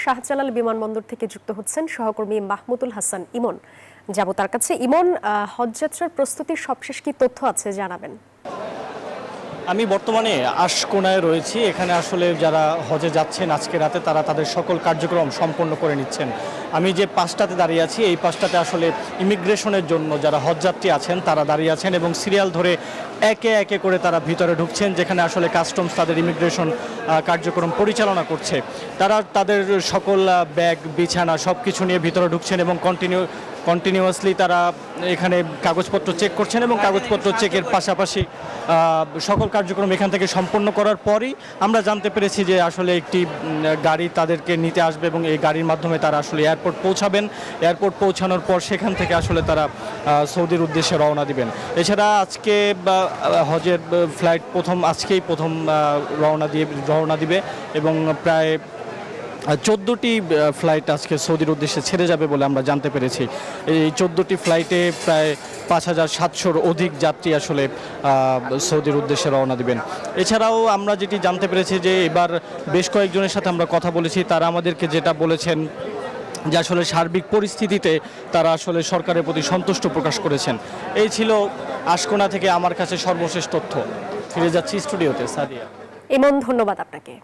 শাহজালাল বিমানবন্দর থেকে যুক্ত হচ্ছেন সহকর্মী মাহমুদুল হাসান ইমন। যাব তার কাছে। ইমন, হজযাত্রার প্রস্তুতির সবশেষ কি তথ্য আছে জানাবেন? আমি বর্তমানে আশকোনায় রয়েছি। এখানে আসলে যারা হজে যাচ্ছেন আজকে রাতে তারা তাদের সকল কার্যক্রম সম্পন্ন করে নিচ্ছেন। আমি যে পাশটাতে দাঁড়িয়ে আছি এই পাশটাতে আসলে ইমিগ্রেশনের জন্য যারা হজযাত্রী আছেন তারা দাঁড়িয়ে আছেন এবং সিরিয়াল ধরে একে একে করে তারা ভিতরে ঢুকছেন, যেখানে আসলে কাস্টমস তাদের ইমিগ্রেশন কার্যক্রম পরিচালনা করছে। তারা তাদের সকল ব্যাগ বিছানা সব কিছু নিয়ে ভিতরে ঢুকছেন এবং কন্টিনিউয়াসলি তারা এখানে কাগজপত্র চেক করছেন এবং কাগজপত্র চেকের পাশাপাশি সকল কার্যক্রম এখান থেকে সম্পন্ন করার পরই আমরা জানতে পেরেছি যে আসলে একটি গাড়ি তাদেরকে নিতে আসবে এবং এই গাড়ির মাধ্যমে তারা আসলে এয়ারপোর্ট পৌঁছাবেন। এয়ারপোর্ট পৌঁছানোর পর সেখান থেকে আসলে তারা সৌদির উদ্দেশ্যে রওনা দিবেন। এছাড়া আজকে হজের ফ্লাইট আজকেই প্রথম রওনা দিবে এবং প্রায় 14টি ফ্লাইট আজকে সৌদির উদ্দেশ্যে ছেড়ে যাবে বলে আমরা জানতে পেরেছি। এই 14টি ফ্লাইটে প্রায় 5700-র অধিক যাত্রী আসলে সৌদির উদ্দেশ্যে রওনা দিবেন। এছাড়াও আমরা যেটি জানতে পেরেছি যে এবার বেশ কয়েকজনের সাথে আমরা কথা বলেছি, তারা আমাদেরকে যেটা বলেছেন যে আসলে সার্বিক পরিস্থিতিতে তারা আসলে সরকারের প্রতি সন্তুষ্ট প্রকাশ করেছেন। এই ছিল আশকোনা থেকে আমার কাছে সর্বশেষ তথ্য। ফিরে যাচ্ছি স্টুডিওতে। সাদিয়া। ইমন, ধন্যবাদ আপনাকে।